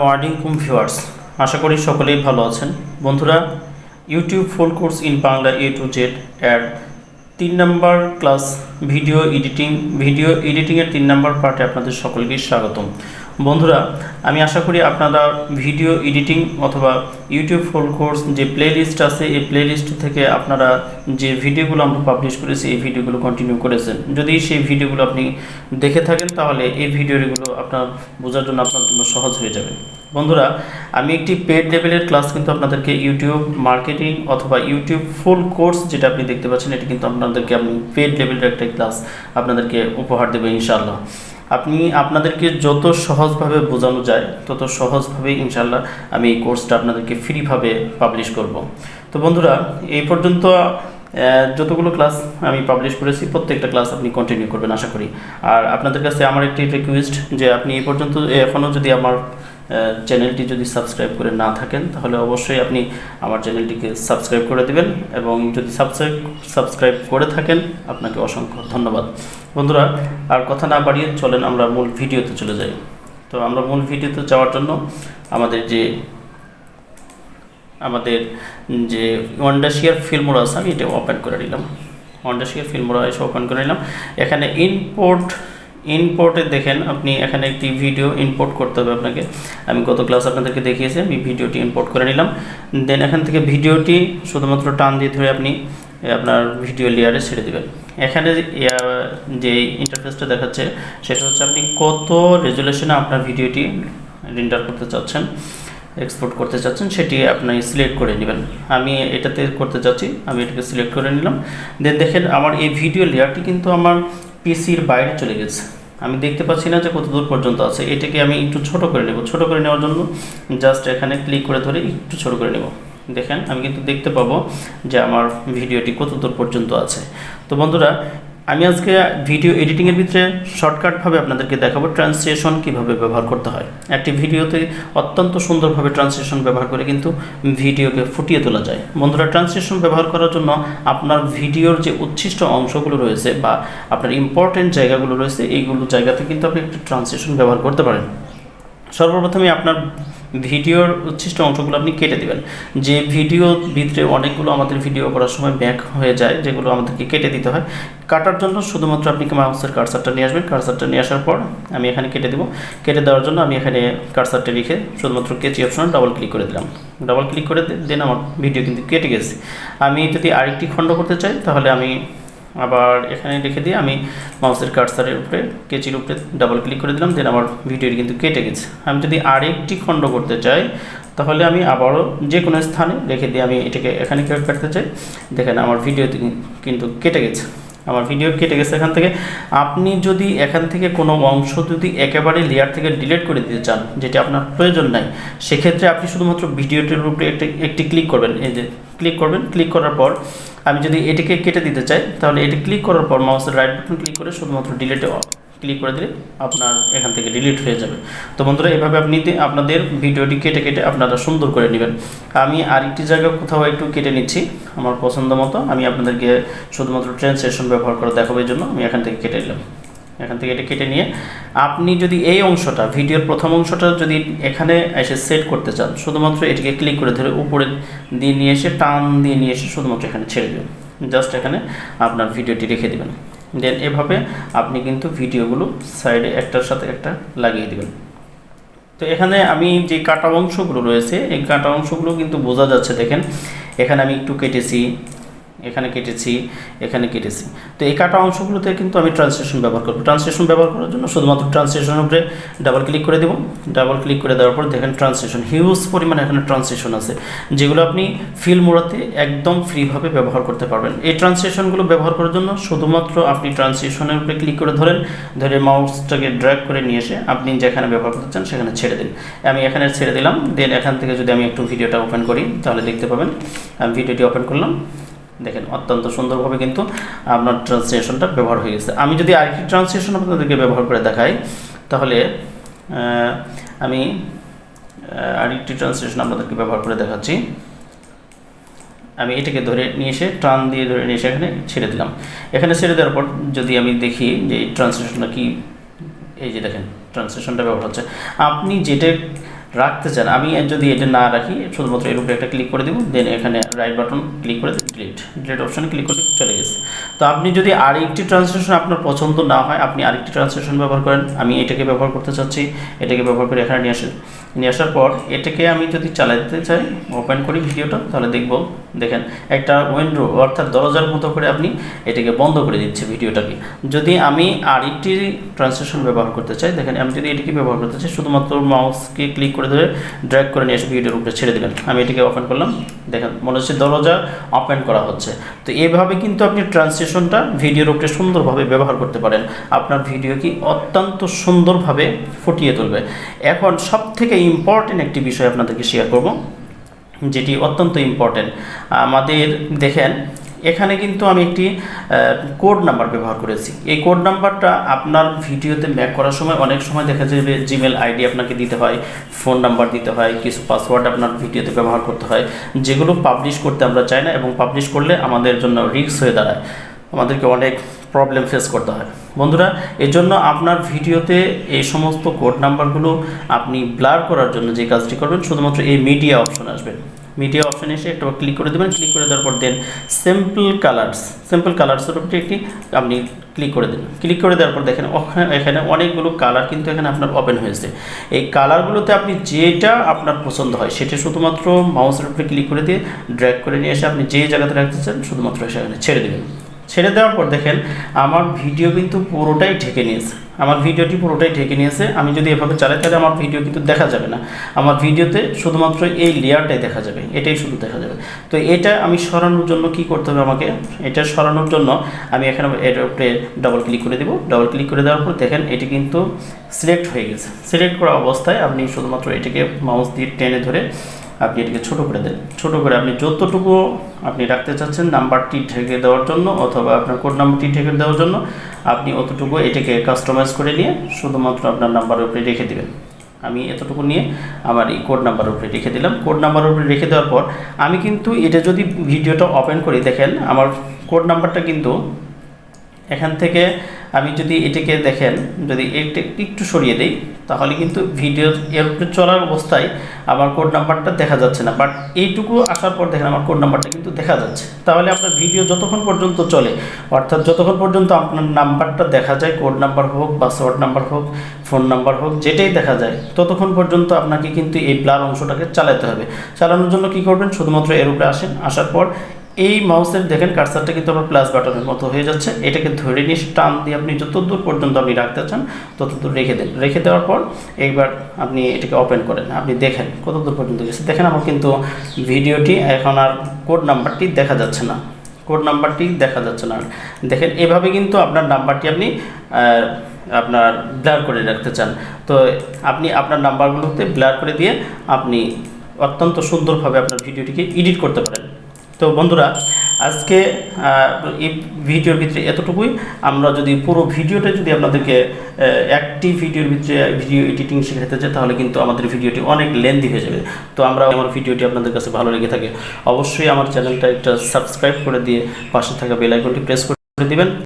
Morning viewers, আশা করি সকলেই ভালো আছেন। বন্ধুরা, YouTube full course in Bangla A to Z এর 3 নম্বর ক্লাস ভিডিও এডিটিংয়ের 3 নম্বর পার্টে আপনাদের সকলকে স্বাগতম। বন্ধুরা, আমি আশা করি আপনারা ভিডিও এডিটিং অথবা ইউটিউব ফুল কোর্স যে প্লেলিস্ট আছে এই প্লেলিস্ট থেকে আপনারা যে ভিডিওগুলো আমরা পাবলিশ করেছি এই ভিডিওগুলো কন্টিনিউ করেছেন। যদি সেই ভিডিওগুলো আপনি দেখে থাকেন তাহলে এই ভিডিওগুলো আপনার বোঝার জন্য আপনার জন্য সহজ হয়ে যাবে। বন্ধুরা, আমি একটি পেড লেভেলের ক্লাস কিন্তু আপনাদেরকে ইউটিউব মার্কেটিং অথবা ইউটিউব ফুল কোর্স যেটা আপনি দেখতে পাচ্ছেন এটি কিন্তু আমি পেড লেভেলের একটা ক্লাস আপনাদেরকে উপহার দেবো ইনশাআল্লাহ। আপনাদেরকে যত সহজভাবে বোঝানো যায় তত সহজভাবে ইনশাআল্লাহ আমি এই কোর্সটা আপনাদেরকে ফ্রিভাবে পাবলিশ করব। তো বন্ধুরা, এই পর্যন্ত যতগুলো ক্লাস আমি পাবলিশ করেছি প্রত্যেকটা ক্লাস আপনি কন্টিনিউ করবেন আশা করি। আর আপনাদের কাছে আমার একটি রিকোয়েস্ট যে আপনি এই পর্যন্ত এখনও যদি আমার চ্যানেলটি যদি সাবস্ক্রাইব করে না থাকেন তাহলে অবশ্যই আপনি আমার চ্যানেলটিকে সাবস্ক্রাইব করে দেবেন, এবং যদি সাবস্ক্রাইব করে থাকেন আপনাকে অসংখ্য ধন্যবাদ। বন্ধুরা, আর কথা না বাড়িয়ে চলেন আমরা মূল ভিডিওতে চলে যাই। তো আমরা মূল ভিডিওতে যাওয়ার জন্য আমাদের যে ওয়ান্ডারশিয়ার ফিল্মরা আছে আমি এটা ওপেন করে নিলাম। ওয়ান্ডারশিয়ার ফিল্মরা এসে ওপেন করে নিলাম। এখানে ইম্পোর্টে দেখেন আপনি এখানে একটি ভিডিও ইম্পোর্ট করতে হবে আপনাকে। আমি গত ক্লাস আপনাদেরকে দেখিয়েছি, আমি ভিডিওটি ইম্পোর্ট করে নিলাম। দেন এখান থেকে ভিডিওটি শুধুমাত্র টান দিয়ে ধরে আপনি আপনার ভিডিও লেয়ারে ছেড়ে দেবেন। এখানে যে ইন্টারফেসটা দেখাচ্ছে সেটা হচ্ছে আপনি কত রেজুলেশনে আপনার ভিডিওটি রেন্ডার করতে চাচ্ছেন, এক্সপোর্ট করতে চাচ্ছেন সেটি আপনি সিলেক্ট করে নেবেন। আমি এটাতে করতে চাচ্ছি, আমি এটাকে সিলেক্ট করে নিলাম। দেন দেখেন আমার এই ভিডিও লেয়ারটি কিন্তু আমার পিসির বাইরে চলে গেছে, আমি দেখতে পাচ্ছি না যে কত দূর পর্যন্ত আছে। এটাকে আমি একটু ছোট করে নেব। ছোট করে নেওয়ার জন্য জাস্ট এখানে ক্লিক করে ধরে একটু ছোট করে নেব। দেখেন আমি কিন্তু দেখতে পাবো যে আমার ভিডিওটি কত দূর পর্যন্ত আছে। তো বন্ধুরা, আমি আজকে ভিডিও এডিটিংয়ের ভিতরে শর্টকাটভাবে আপনাদেরকে দেখাবো ট্রান্সলেশন কীভাবে ব্যবহার করতে হয়। একটি ভিডিওতে অত্যন্ত সুন্দরভাবে ট্রান্সলেশন ব্যবহার করে কিন্তু ভিডিওকে ফুটিয়ে তোলা যায়। বন্ধুরা, ট্রান্সলেশন ব্যবহার করার জন্য আপনার ভিডিওর যে উচ্ছিষ্ট অংশগুলো রয়েছে বা আপনার ইম্পর্টেন্ট জায়গাগুলো রয়েছে এইগুলো জায়গাতে কিন্তু আপনি একটি ট্রান্সলেশন ব্যবহার করতে পারেন। সর্বপ্রথমে আপনার ভিডিওর উচ্ছিষ্ট অংশগুলো আপনি কেটে দেবেন। যে ভিডিওর ভিতরে অনেকগুলো আমাদের ভিডিও করার সময় ব্যাক হয়ে যায়, যেগুলো আমাদেরকে কেটে দিতে হয়। কাটার জন্য শুধুমাত্র আপনি মাউসের কার্সারটা নিয়ে আসবেন। কার্সারটা নিয়ে আসার পর আমি এখানে কেটে দেবো। কেটে দেওয়ার জন্য আমি এখানে কার্সারটা রেখে শুধুমাত্র কেচি অপশনে ডাবল ক্লিক করে দিলাম। ডাবল ক্লিক করে দেন আমার ভিডিও কিন্তু কেটে গেছে। আমি যদি আরেকটি খণ্ড করতে চাই তাহলে আমি আবার এখানে রেখে দিয়ে আমি মাউসের কার্সারের উপরে কেচির উপরে ডাবল ক্লিক করে দিলাম। দেন আমার ভিডিওটি কিন্তু কেটে গেছে। আমি যদি আরেকটি খণ্ড করতে চাই তাহলে আমি আবারও যে কোনো স্থানে রেখে দিয়ে আমি এটাকে এখানে কাটতে চাই। দেখেন আমার ভিডিওটি কিন্তু কেটে গেছে। আমার ভিডিও কেটে গেছে। এখান থেকে আপনি যদি এখান থেকে কোনো অংশ যদি একেবারে লেয়ার থেকে ডিলিট করে দিতে চান, যেটি আপনার প্রয়োজন নাই, সেক্ষেত্রে আপনি শুধুমাত্র ভিডিওটির উপরে একটি ক্লিক করবেন। এই যে ক্লিক করবেন, ক্লিক করার পর আমি যদি এটিকে কেটে দিতে চাই তাহলে এটি ক্লিক করার পর মাউসের রাইট বাটন ক্লিক করে শুধুমাত্র ডিলিটে ক্লিক করে দিলে আপনার এখান থেকে ডিলিট হয়ে যাবে। তো বন্ধুরা, এভাবে আপনি আপনাদের ভিডিওটি কেটে আপনারা সুন্দর করে নেবেন। আমি আরেকটি জায়গা কোথাও একটু কেটে নিচ্ছি আমার পছন্দ মতো। আমি আপনাদেরকে শুধুমাত্র ট্রান্সলেশন ব্যবহার করে দেখাবো, এই জন্য আমি এখান থেকে কেটে নিলাম। এখান থেকে এটা কেটে নিয়ে আপনি যদি এই অংশটা ভিডিওর প্রথম অংশটা যদি এখানে এসে সেট করতে চান, শুধুমাত্র এটিকে ক্লিক করে ধরে উপরে দিয়ে নিয়ে এসে টান দিয়ে নিয়ে এসে শুধুমাত্র এখানে ছেড়ে দেবেন। জাস্ট এখানে আপনার ভিডিওটি রেখে দেবেন। দেন এভাবে আপনি কিন্তু ভিডিওগুলো সাইডে একটার সাথে একটা লাগিয়ে দেবেন। তো এখানে আমি যে কাটা অংশগুলো রয়েছে এই কাটা অংশগুলো কিন্তু বোঝা যাচ্ছে। দেখেন এখানে আমি একটু কেটেছি, এখানে কেটেছি, এখানে কেটেছি। তো এই কাটা অংশগুলোতে কিন্তু আমি ট্রান্সলেশন ব্যবহার করব। ট্রান্সলেশন ব্যবহার করার জন্য শুধুমাত্র ট্রান্সলেশনের উপরে ডাবল ক্লিক করে দেব। ডাবল ক্লিক করে দেওয়ার পর দেখেন ট্রান্সলেশন হিউজ পরিমাণে এখানে ট্রান্সলেশন আছে, যেগুলো আপনি ফিল্মোরাতে একদম ফ্রিভাবে ব্যবহার করতে পারবেন। এই ট্রান্সলেশনগুলো ব্যবহার করার জন্য শুধুমাত্র আপনি ট্রান্সলেশনের উপরে ক্লিক করে ধরে মাউসটাকে ড্র্যাগ করে নিয়ে এসে আপনি যেখানে ব্যবহার করতে চান সেখানে ছেড়ে দিন। আমি এখানে ছেড়ে দিলাম। দেন এখান থেকে যদি আমি একটু ভিডিওটা ওপেন করি তাহলে দেখতে পাবেন আমি ভিডিওটি ওপেন করলাম। দেখেন অত্যন্ত সুন্দরভাবে কিন্তু আপনার ট্রান্সলেশনটা ব্যবহার হয়ে গেছে। আমি যদি আরেকটি ট্রান্সলেশন আপনাদেরকে ব্যবহার করে দেখাই তাহলে আমি আরেকটি ট্রান্সলেশন আপনাদেরকে ব্যবহার করে দেখাচ্ছি। আমি এটাকে ধরে নিয়ে এসে টান দিয়ে ধরে নিয়ে এসে এখানে ছেড়ে দিলাম। এখানে ছেড়ে দেওয়ার পর যদি আমি দেখি যে এই ট্রান্সলেশনটা কি, এই যে দেখেন ট্রান্সলেশনটা ব্যবহার হচ্ছে। আপনি যেটা রাখতে চান, আমি যদি এটা না রাখি শুধুমাত্র এর উপরে একটা ক্লিক করে দেবো, দেন এখানে রাইট বাটন ক্লিক করে ডিলিট অপশানে ক্লিক করে চলে গেছে। তো আপনি যদি আরেকটি ট্রান্সলেশন আপনার পছন্দ না হয়, আপনি আরেকটি ট্রান্সলেশন ব্যবহার করেন। আমি এটাকে ব্যবহার করতে চাচ্ছি, এটাকে ব্যবহার করে এখানে নিয়ে আসার পর এটাকে আমি যদি চালাতে চাই, ওপেন করি ভিডিওটা, তাহলে দেখেন একটা উইন্ডো অর্থাৎ দরজার মতো করে আপনি এটাকে বন্ধ করে দিচ্ছে ভিডিওটাকে। যদি আমি আরেকটি ট্রান্সলেশন ব্যবহার করতে চাই, দেখেন আমি যদি এটাকে ব্যবহার করতে চাই, শুধুমাত্র মাউসকে ক্লিক করে ধরে ড্র্যাগ করে নিয়ে এসে ভিডিওর উপরে ছেড়ে দেবেন। আমি এটাকে ওপেন করলাম, দেখেন মনে হচ্ছে দরজা ওপেন করা হচ্ছে। তো এইভাবে কিন্তু আপনি ট্রান্সলেশনটা ভিডিওর উপরে সুন্দরভাবে ব্যবহার করতে পারেন, আপনার ভিডিও কি অত্যন্ত সুন্দরভাবে ফুটিয়ে তুলবে। এখন সবথেকে ইম্পর্টেন্ট একটি বিষয় আপনাদেরকে শেয়ার করব, যেটি অত্যন্ত ইম্পর্টেন্ট। আমাদের দেখেন এখানে কিন্তু আমি একটি কোড নাম্বার ব্যবহার করেছি। এই কোড নাম্বারটা আপনার ভিডিওতে ব্যাক করার সময় অনেক সময় দেখা যাবে জিমেল আইডি আপনাকে দিতে হয়, ফোন নাম্বার দিতে হয়, কিছু পাসওয়ার্ড আপনার ভিডিওতে ব্যবহার করতে হয়, যেগুলো পাবলিশ করতে আমরা চাই না, এবং পাবলিশ করলে আমাদের জন্য রিস্ক হয়ে দাঁড়ায়, আমাদেরকে অনেক প্রবলেম ফেস করতে হয়। বন্ধুরা, এর জন্য আপনার ভিডিওতে এই সমস্ত কোড নাম্বারগুলো আপনি ব্লার করার জন্য যে কাজটি করবেন, শুধুমাত্র এই মিডিয়া অপশন আসবেন, মিডিয়া অপশানে এসে একটা ক্লিক করে দেবেন। ক্লিক করে দেওয়ার পর দেন সিম্পল কালার্সের উপরে একটি আপনি ক্লিক করে দিন। ক্লিক করে দেওয়ার পর দেখেন এখানে অনেকগুলো কালার কিন্তু এখানে আপনার ওপেন হয়েছে। এই কালারগুলোতে আপনি যেটা আপনার পছন্দ হয় সেটা শুধুমাত্র মাউসের উপরে ক্লিক করে দিয়ে ড্র্যাগ করে নিয়ে এসে আপনি যে জায়গাতে রাখতে চান শুধুমাত্র সেখানে ছেড়ে দেবেন। ছেড়ে দেওয়ার পর দেখেন আমার ভিডিও কিন্তু পুরোটাই ঢেকে নিয়েছে, আমি যদি এভাবে চালাই তাহলে আমার ভিডিও কিন্তু দেখা যাবে না, আমার ভিডিওতে শুধুমাত্র এই লেয়ারটাই দেখা যাবে, এটাই শুধু দেখা যাবে। তো এটা আমি সরানোর জন্য কি করতে হবে আমাকে, এটা সরানোর জন্য আমি এখানে এর উপরে ডাবল ক্লিক করে দেবো। ডাবল ক্লিক করে দেওয়ার পর দেখেন এটি কিন্তু সিলেক্ট হয়ে গেছে। সিলেক্ট করা অবস্থায় আপনি শুধুমাত্র এটিকে মাউস দিয়ে টেনে ধরে আপনি এটিকে ছোটো করে দেন। ছোটো করে আপনি যতটুকু আপনি রাখতে চাচ্ছেন নাম্বারটি ঢেকে দেওয়ার জন্য অথবা আপনার কোড নাম্বারটি ঢেকে দেওয়ার জন্য, আপনি অতটুকু এটাকে কাস্টমাইজ করে নিয়ে শুধুমাত্র আপনার নাম্বারের উপরে রেখে দেবেন। আমি এতটুকু নিয়ে আমার এই কোড নাম্বারের উপরে রেখে দিলাম। কোড নাম্বারের উপরে রেখে দেওয়ার পর আমি কিন্তু এটা যদি ভিডিওটা ওপেন করি, দেখেন আমার কোড নাম্বারটা কিন্তু এখান থেকে আমি যদি এটাকে দেখেন, যদি একটু সরিয়ে দেই তাহলে কিন্তু ভিডিওর এর উপরে চলার অবস্থায় আমার কোড নাম্বারটা দেখা যাচ্ছে না, বাট এইটুকু আসার পর দেখেন আমার কোড নাম্বারটা কিন্তু দেখা যাচ্ছে। তাহলে আপনার ভিডিও যতক্ষণ পর্যন্ত চলে, অর্থাৎ যতক্ষণ পর্যন্ত আপনার নাম্বারটা দেখা যায়, কোড নাম্বার হোক, পাসওয়ার্ড নাম্বার হোক, ফোন নাম্বার হোক, যেটাই দেখা যায় ততক্ষণ পর্যন্ত আপনাকে কিন্তু এই ব্লার অংশটাকে চালাতে হবে। চালানোর জন্য কি করবেন, শুধুমাত্র এর উপরে আসেন, আসার পর এই মাউসের দেখেন কার্সারটা কিন্তু আমার প্লাস বাটনের মতো হয়ে যাচ্ছে, এটাকে ধরে নিয়ে টান দিয়ে আপনি যতদূর পর্যন্ত আপনি রাখতে চান ততদূর রেখে দেন। রেখে দেওয়ার পর একবার আপনি এটাকে ওপেন করেন, আপনি দেখেন কতদূর পর্যন্ত গেছে। দেখেন আমার কিন্তু ভিডিওটি এখন আর কোড নাম্বারটি দেখা যাচ্ছে না, দেখেন এভাবে কিন্তু আপনার নাম্বারটি আপনি আপনার ব্লার করে রাখতে চান। তো আপনি আপনার নাম্বারগুলোতে ব্লার করে দিয়ে আপনি অত্যন্ত সুন্দরভাবে আপনার ভিডিওটিকে এডিট করতে পারেন। তো বন্ধুরা, আজকে এই ভিডিওর ভিতরে এতটুকুই। আমরা যদি পুরো ভিডিওটা যদি আপনাদেরকে একটি ভিডিওর ভিতরে ভিডিও এডিটিং শেখাতে চাই তাহলে কিন্তু আমাদের ভিডিওটি অনেক লেন্দি হয়ে যাবে। তো আমার ভিডিওটি আপনাদের কাছে ভালো লেগে থাকে অবশ্যই আমার চ্যানেলটা একটা সাবস্ক্রাইব করে দিয়ে পাশে থাকা বেল আইকনটি প্রেস করে দিবেন।